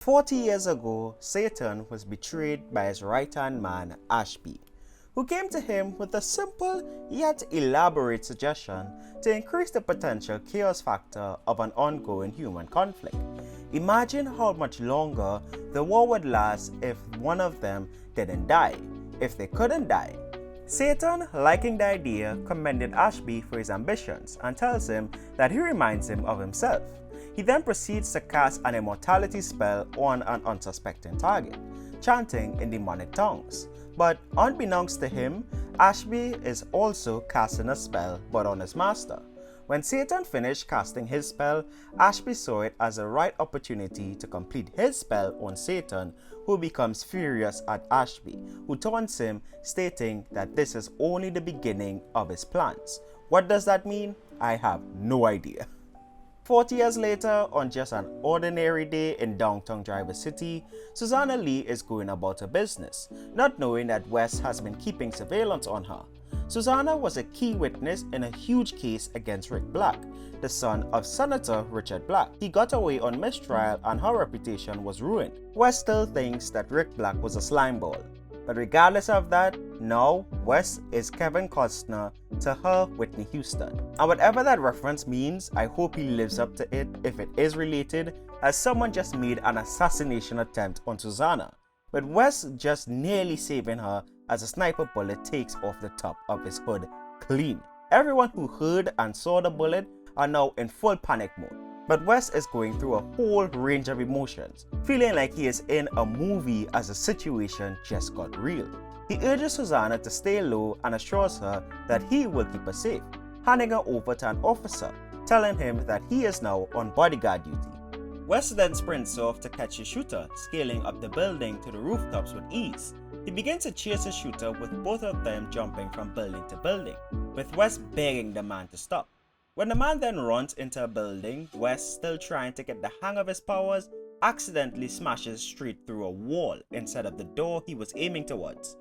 40 years ago, Satan was betrayed by his right-hand man, Ashby, who came to him with a simple yet elaborate suggestion to increase the potential chaos factor of an ongoing human conflict. Imagine how much longer the war would last if one of them didn't die, if they couldn't die. Satan, liking the idea, commended Ashby for his ambitions and tells him that he reminds him of himself. He then proceeds to cast an immortality spell on an unsuspecting target, chanting in demonic tongues. But unbeknownst to him, Ashby is also casting a spell but on his master. When Satan finished casting his spell, Ashby saw it as a right opportunity to complete his spell on Satan, who becomes furious at Ashby, who taunts him, stating that this is only the beginning of his plans. What does that mean? I have no idea. 40 years later, on just an ordinary day in downtown Driver City, Susanna Lee is going about her business, not knowing that Wes has been keeping surveillance on her. Susanna was a key witness in a huge case against Rick Black, the son of Senator Richard Black. He got away on mistrial and her reputation was ruined. Wes still thinks that Rick Black was a slimeball. But regardless of that, now Wes is Kevin Costner to her Whitney Houston. And whatever that reference means, I hope he lives up to it if it is related, as someone just made an assassination attempt on Susanna, with Wes just nearly saving her as a sniper bullet takes off the top of his hood clean. Everyone who heard and saw the bullet are now in full panic mode. But Wes is going through a whole range of emotions, feeling like he is in a movie as the situation just got real. He urges Susanna to stay low and assures her that he will keep her safe, handing her over to an officer, telling him that he is now on bodyguard duty. Wes then sprints off to catch his shooter, scaling up the building to the rooftops with ease. He begins to chase his shooter with both of them jumping from building to building, with Wes begging the man to stop. When the man then runs into a building, Wes, still trying to get the hang of his powers, accidentally smashes straight through a wall instead of the door he was aiming towards.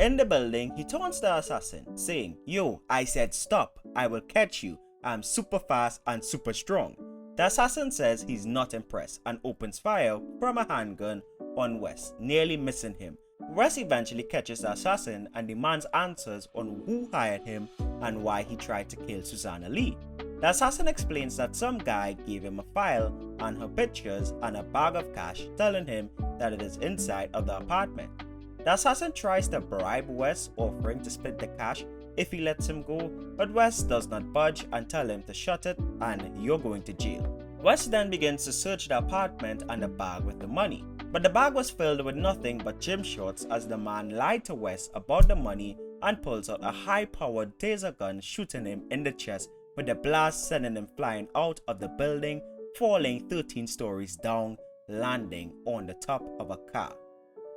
In the building, he taunts the assassin, saying, "Yo, I said stop, I will catch you, I'm super fast and super strong." The assassin says he's not impressed and opens fire from a handgun on Wes, nearly missing him. Wes eventually catches the assassin and demands answers on who hired him and why he tried to kill Susanna Lee. The assassin explains that some guy gave him a file and her pictures and a bag of cash, telling him that it is inside of the apartment. The assassin tries to bribe Wes, offering to split the cash if he lets him go, but Wes does not budge and tell him to shut it and you're going to jail. Wes then begins to search the apartment and the bag with the money, but the bag was filled with nothing but gym shorts, as the man lied to Wes about the money and pulls out a high-powered taser gun, shooting him in the chest, with the blast sending him flying out of the building, falling 13 stories down, landing on the top of a car.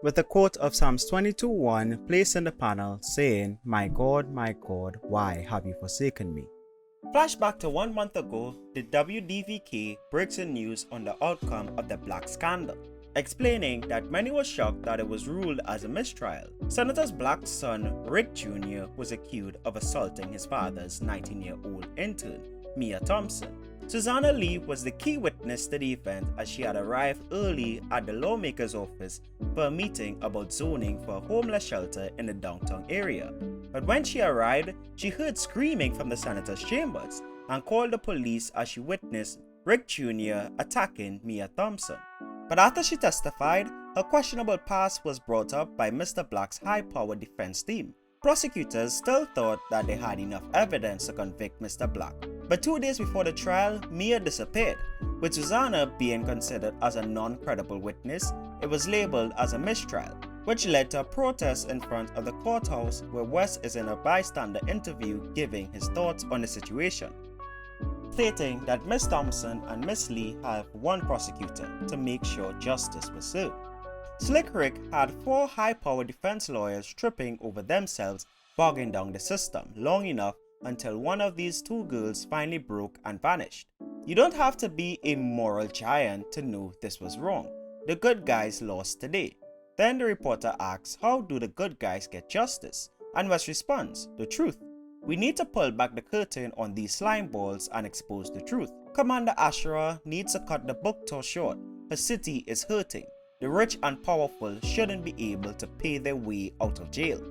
With a quote of Psalms 22:1 placed in the panel saying, my God, why have you forsaken me?" Flashback to 1 month ago, the WDVK breaks the news on the outcome of the Black scandal, explaining that many were shocked that it was ruled as a mistrial. Senator Black's son, Rick Jr., was accused of assaulting his father's 19-year-old intern, Mia Thompson. Susanna Lee was the key witness to the event, as she had arrived early at the lawmaker's office for a meeting about zoning for a homeless shelter in the downtown area. But when she arrived, she heard screaming from the senator's chambers and called the police as she witnessed Rick Jr. attacking Mia Thompson. But after she testified, her questionable past was brought up by Mr. Black's high-powered defense team. Prosecutors still thought that they had enough evidence to convict Mr. Black. But 2 days before the trial, Mia disappeared. With Susanna being considered as a non-credible witness, it was labeled as a mistrial, which led to a protest in front of the courthouse, where Wes is in a bystander interview giving his thoughts on the situation, stating that Miss Thompson and Miss Lee have one prosecutor to make sure justice was served. Slick Rick had 4 high-powered defense lawyers tripping over themselves, bogging down the system long enough until one of these 2 girls finally broke and vanished. You don't have to be a moral giant to know this was wrong. The good guys lost today. Then the reporter asks, how do the good guys get justice? And Wes responds, the truth. We need to pull back the curtain on these slime balls and expose the truth. Commander Asherah needs to cut the book tour short. her city is hurting. The rich and powerful shouldn't be able to pay their way out of jail.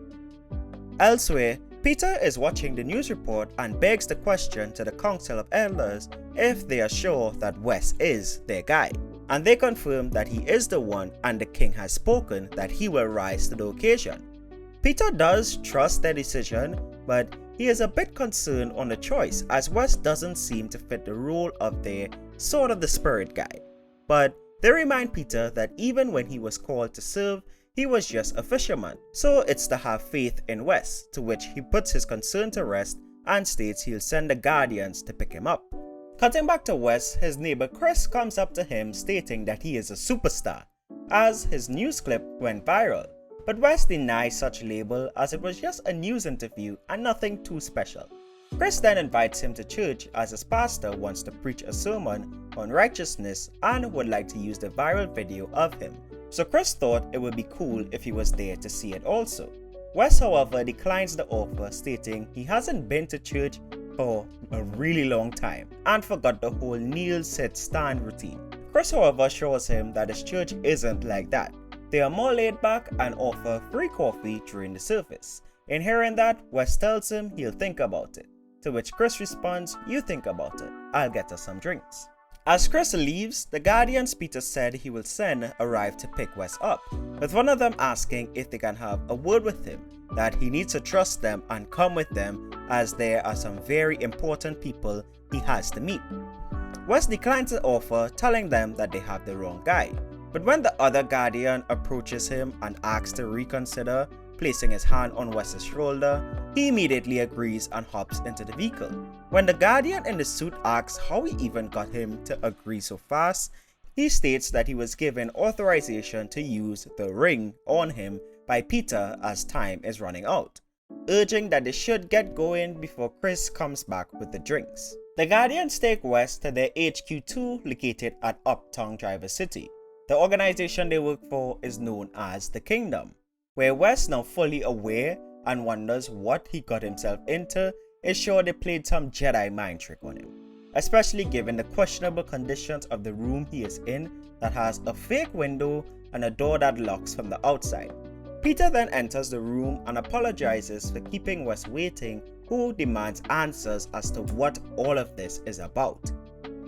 Elsewhere, Peter is watching the news report and begs the question to the Council of Elders if they are sure that Wes is their guy. And they confirm that he is the one and the king has spoken that he will rise to the occasion. Peter does trust their decision, but he is a bit concerned on the choice as Wes doesn't seem to fit the role of their sort of the spirit guide. But they remind Peter that even when he was called to serve, he was just a fisherman, so it's to have faith in Wes, to which he puts his concern to rest and states he'll send the guardians to pick him up. Cutting back to Wes, his neighbor Chris comes up to him stating that he is a superstar, as his news clip went viral. But Wes denies such label as it was just a news interview and nothing too special. Chris then invites him to church as his pastor wants to preach a sermon on righteousness and would like to use the viral video of him. So Chris thought it would be cool if he was there to see it also. Wes, however, declines the offer, stating he hasn't been to church for a really long time and forgot the whole kneel, sit, stand routine. Chris, however, assures him that his church isn't like that. They are more laid back and offer free coffee during the service. In hearing that, Wes tells him he'll think about it, to which Chris responds, "You think about it, I'll get us some drinks." As Chris leaves, the guardians Peter said he will send arrive to pick Wes up, with one of them asking if they can have a word with him, that he needs to trust them and come with them as there are some very important people he has to meet. Wes declines the offer, telling them that they have the wrong guy, but when the other guardian approaches him and asks to reconsider, placing his hand on Wes's shoulder, he immediately agrees and hops into the vehicle. When the guardian in the suit asks how he even got him to agree so fast, he states that he was given authorization to use the ring on him by Peter as time is running out, urging that they should get going before Chris comes back with the drinks. The guardians take Wes to their HQ2 located at Uptown Driver City. The organization they work for is known as the Kingdom, where Wes, now fully aware and wonders what he got himself into, is sure they played some Jedi mind trick on him, especially given the questionable conditions of the room he is in that has a fake window and a door that locks from the outside. Peter then enters the room and apologizes for keeping Wes waiting, who demands answers as to what all of this is about.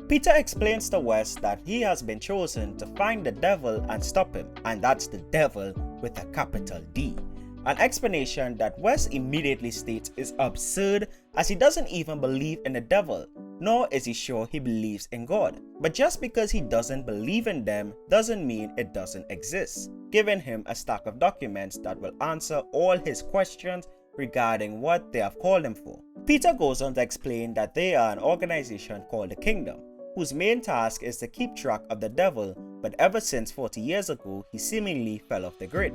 Peter explains to Wes that he has been chosen to find the devil and stop him, and that's the devil with a capital D. An explanation that Wes immediately states is absurd, as he doesn't even believe in the devil, nor is he sure he believes in God. But just because he doesn't believe in them doesn't mean it doesn't exist, giving him a stack of documents that will answer all his questions regarding what they have called him for. Peter goes on to explain that they are an organization called the Kingdom, whose main task is to keep track of the devil, but ever since 40 years ago, he seemingly fell off the grid.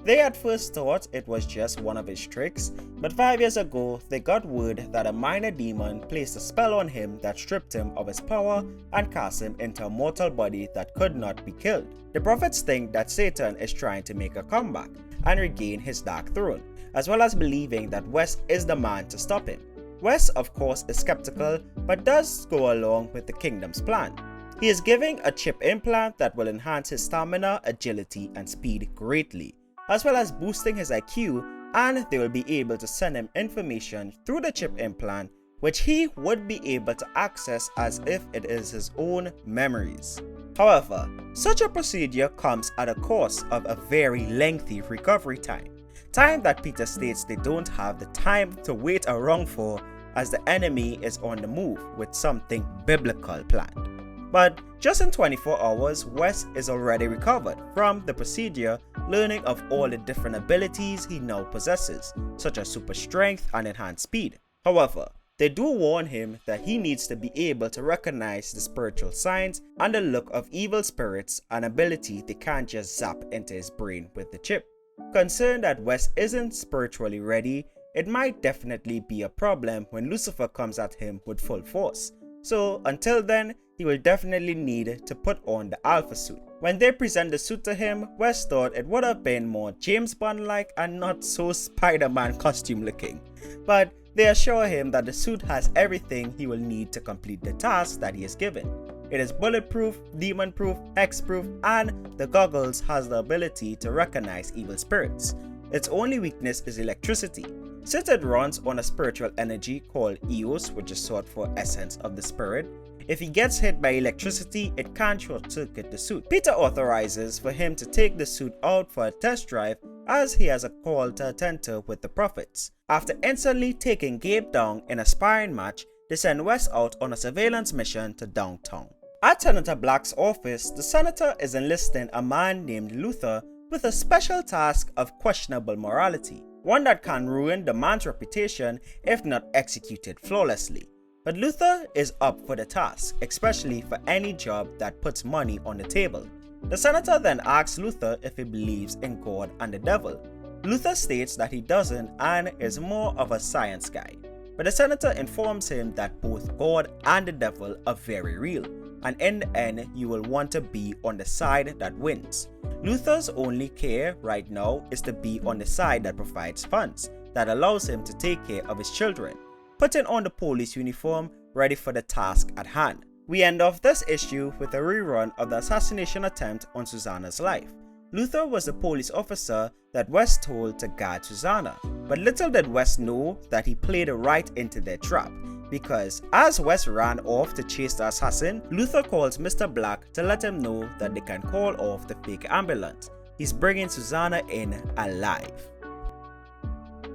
They at first thought it was just one of his tricks, but 5 years ago, they got word that a minor demon placed a spell on him that stripped him of his power and cast him into a mortal body that could not be killed. The prophets think that Satan is trying to make a comeback and regain his dark throne, as well as believing that Wes is the man to stop him. Wes, of course, is skeptical, but does go along with the Kingdom's plan. He is giving a chip implant that will enhance his stamina, agility, and speed greatly, as well as boosting his IQ, and they will be able to send him information through the chip implant, which he would be able to access as if it is his own memories. However, such a procedure comes at a cost of a very lengthy recovery time that Peter states they don't have the time to wait around for, as the enemy is on the move with something biblical planned. But just in 24 hours, Wes is already recovered from the procedure, learning of all the different abilities he now possesses, such as super strength and enhanced speed. However, they do warn him that he needs to be able to recognize the spiritual signs and the look of evil spirits, an ability they can't just zap into his brain with the chip. Concerned that Wes isn't spiritually ready, it might definitely be a problem when Lucifer comes at him with full force. So until then, he will definitely need to put on the Alpha suit. When they present the suit to him, Wes thought it would have been more James Bond-like and not so Spider-Man costume looking. But they assure him that the suit has everything he will need to complete the task that he is given. It is bulletproof, demon-proof, hex-proof, and the goggles has the ability to recognize evil spirits. Its only weakness is electricity, since it runs on a spiritual energy called eos, which is short for essence of the spirit. If he gets hit by electricity, it can't short-circuit the suit. Peter authorizes for him to take the suit out for a test drive as he has a call to attend to with the prophets. After instantly taking Gabe down in a sparring match, they send Wes out on a surveillance mission to downtown. At Senator Black's office, the senator is enlisting a man named Luther with a special task of questionable morality, one that can ruin the man's reputation if not executed flawlessly. But Luther is up for the task, especially for any job that puts money on the table. The senator then asks Luther if he believes in God and the devil. Luther states that he doesn't and is more of a science guy. But the senator informs him that both God and the devil are very real, and in the end you will want to be on the side that wins. Luther's only care right now is to be on the side that provides funds, that allows him to take care of his children, putting on the police uniform, ready for the task at hand. We end off this issue with a rerun of the assassination attempt on Susanna's life. Luther was the police officer that Wes told to guard Susanna, but little did Wes know that he played right into their trap, because as Wes ran off to chase the assassin, Luther calls Mr. Black to let him know that they can call off the fake ambulance. He's bringing Susanna in alive.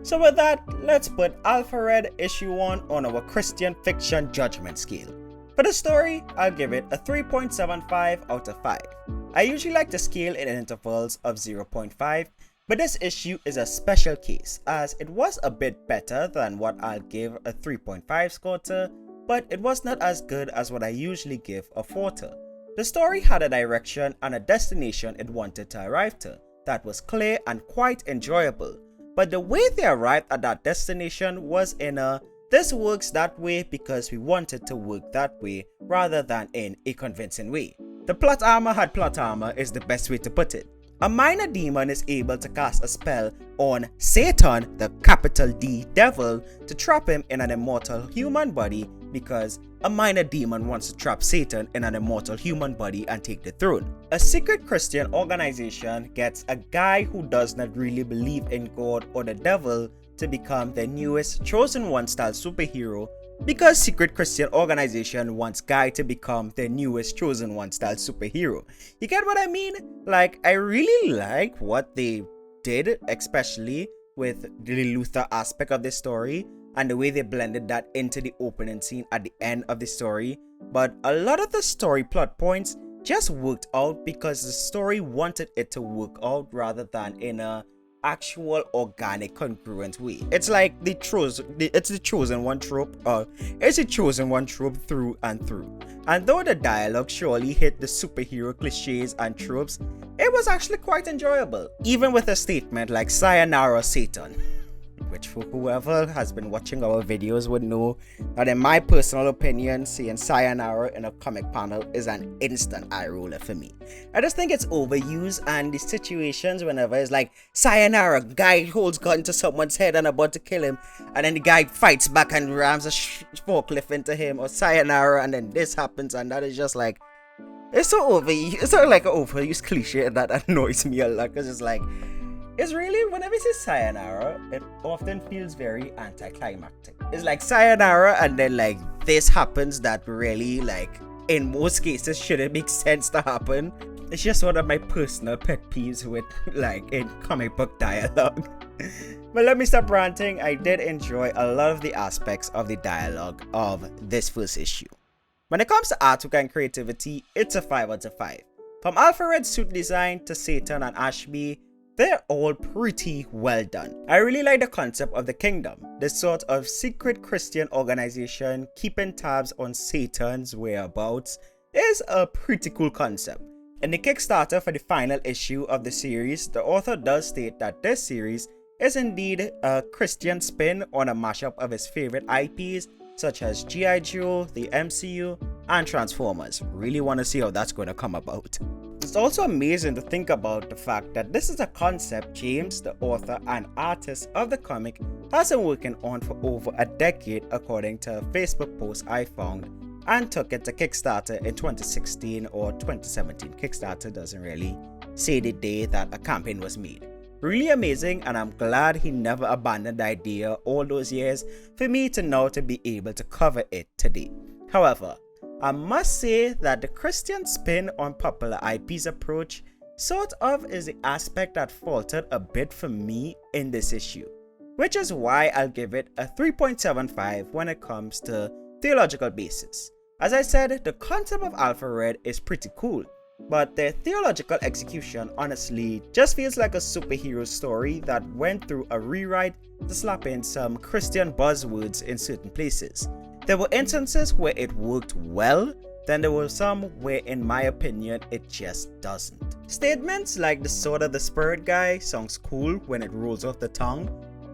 So with that, let's put Alpha issue 1 on our Christian fiction judgment scale. For the story, I'll give it a 3.75 out of 5. I usually like to scale in intervals of 0.5, but this issue is a special case as it was a bit better than what I'll give a 3.5 score to, but it was not as good as what I usually give a 4 to. The story had a direction and a destination it wanted to arrive to that was clear and quite enjoyable. But the way they arrived at that destination was in a this works that way because we wanted to work that way rather than in a convincing way. The plot armor had plot armor is the best way to put it. A minor demon is able to cast a spell on Satan, the capital D devil, to trap him in an immortal human body because a minor demon wants to trap Satan in an immortal human body and take the throne. A secret Christian organization gets a guy who does not really believe in God or the devil to become the newest chosen one style superhero because secret Christian organization wants guy to become the newest chosen one style superhero. You get what I mean? Like, I really like what they did, especially with the Luther aspect of the story and the way they blended that into the opening scene at the end of the story. But a lot of the story plot points just worked out because the story wanted it to work out rather than in a actual organic congruent way. It's like it's the chosen one trope, it's a chosen one trope through and through. And though the dialogue surely hit the superhero cliches and tropes, it was actually quite enjoyable, even with a statement like "Sayonara Satan," which for whoever has been watching our videos would know that in my personal opinion, seeing sayonara in a comic panel is an instant eye roller for me. I just think it's overused, and the situations whenever it's like sayonara, guy holds gun to someone's head and about to kill him, and then the guy fights back and rams a forklift into him, or sayonara and then this happens, and that is just like, it's so overused. It's sort of like an overused cliche that annoys me a lot because it's like, it's really, whenever you say sayonara, it often feels very anticlimactic. It's like sayonara and then like this happens that really, like, in most cases shouldn't make sense to happen. It's just one of my personal pet peeves with, like, in comic book dialogue. But let me stop ranting. I did enjoy a lot of the aspects of the dialogue of this first issue. When it comes to artwork and creativity, it's a 5 out of 5. From Alphared's suit design to Satan and Ashby, they're all pretty well done. I really like the concept of the kingdom, this sort of secret Christian organization keeping tabs on Satan's whereabouts is a pretty cool concept. In the Kickstarter for the final issue of the series, the author does state that this series is indeed a Christian spin on a mashup of his favorite IPs such as G.I. Joe, the MCU, and Transformers. Really want to see how that's going to come about. It's also amazing to think about the fact that this is a concept James, the author and artist of the comic, has been working on for over a decade according to a Facebook post I found and took it to Kickstarter in 2016 or 2017. Kickstarter doesn't really say the day that a campaign was made. Really amazing, and I'm glad he never abandoned the idea all those years for me to now to be able to cover it today. However, I must say that the Christian spin on popular IP's approach sort of is the aspect that faltered a bit for me in this issue, which is why I'll give it a 3.75 when it comes to theological basis. As I said, the concept of Alpha Red is pretty cool, but their theological execution honestly just feels like a superhero story that went through a rewrite to slap in some Christian buzzwords in certain places. There were instances where it worked well, then there were some where, in my opinion, it just doesn't. Statements like the sword of the spirit guy sounds cool when it rolls off the tongue,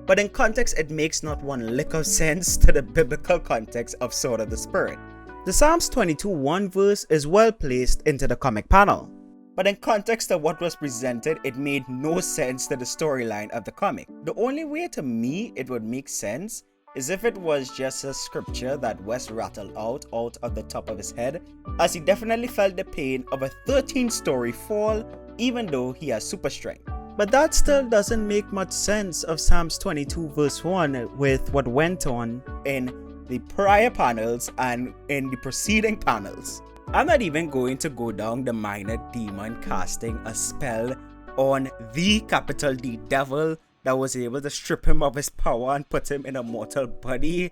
but in context it makes not one lick of sense to the biblical context of sword of the spirit. The Psalms 22:1 verse is well placed into the comic panel, but in context of what was presented, it made no sense to the storyline of the comic. The only way to me it would make sense is if it was just a scripture that Wes rattled out of the top of his head, as he definitely felt the pain of a 13-story fall even though he has super strength. But that still doesn't make much sense of Psalms 22 verse 1 with what went on in the prior panels and in the preceding panels. I'm not even going to go down the minor demon casting a spell on the capital D devil that was able to strip him of his power and put him in a mortal body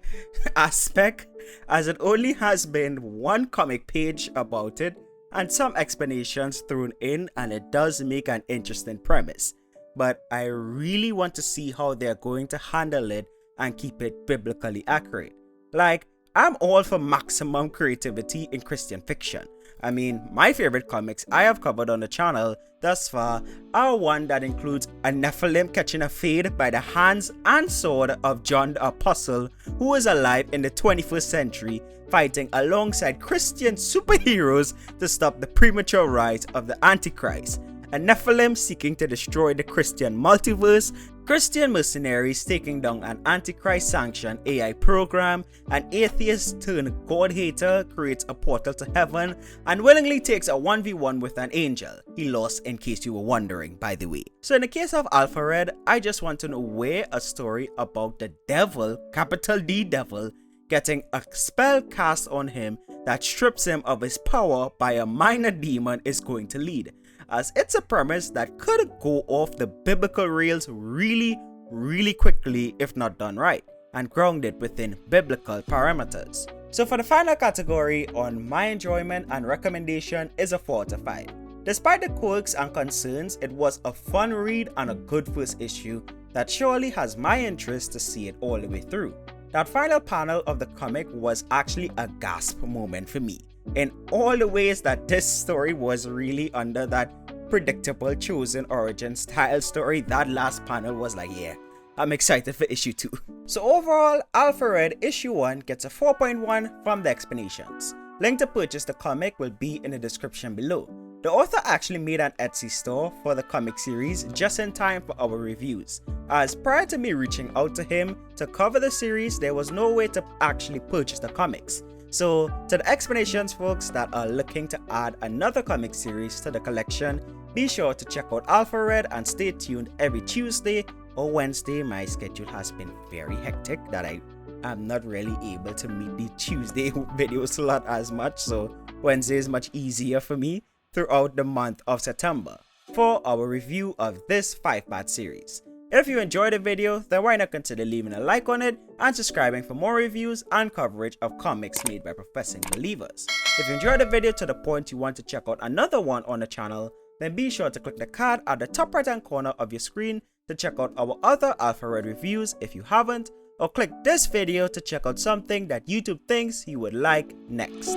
aspect, as it only has been one comic page about it and some explanations thrown in, and it does make an interesting premise. But I really want to see how they're going to handle it and keep it biblically accurate. Like, I'm all for maximum creativity in Christian fiction. I mean, my favorite comics I have covered on the channel thus far are one that includes a Nephilim catching a fade by the hands and sword of John the Apostle, who is alive in the 21st century, fighting alongside Christian superheroes to stop the premature rise of the Antichrist. A Nephilim seeking to destroy the Christian multiverse, Christian mercenaries taking down an Antichrist-sanctioned AI program, an atheist-turned-God-hater creates a portal to heaven and willingly takes a 1v1 with an angel. He lost, in case you were wondering, by the way. So in the case of Alpha Red, I just want to know where a story about the devil, capital D devil, getting a spell cast on him that strips him of his power by a minor demon is going to lead, as it's a premise that could go off the biblical rails really quickly if not done right, and grounded within biblical parameters. So for the final category on my enjoyment and recommendation is a 4 out of 5. Despite the quirks and concerns, it was a fun read and a good first issue that surely has my interest to see it all the way through. That final panel of the comic was actually a gasp moment for me, in all the ways that this story was really under that predictable chosen origin style story. That last panel was like, yeah, I'm excited for issue 2. So overall, Alpha Red issue 1 gets a 4.1 from the Xplanations. Link to purchase the comic will be in the description below. The author actually made an Etsy store for the comic series just in time for our reviews, as prior to me reaching out to him to cover the series, there was no way to actually purchase the comics. So to the Xplanations folks that are looking to add another comic series to the collection, be sure to check out Alpha Red and stay tuned every Tuesday or Wednesday. My schedule has been very hectic that I am not really able to meet the Tuesday video slot as much, so Wednesday is much easier for me throughout the month of September for our review of this 5-part series. If you enjoyed the video, then why not consider leaving a like on it and subscribing for more reviews and coverage of comics made by professing believers. If you enjoyed the video to the point you want to check out another one on the channel, then be sure to click the card at the top right hand corner of your screen to check out our other Alpha Red reviews if you haven't, or click this video to check out something that YouTube thinks you would like next.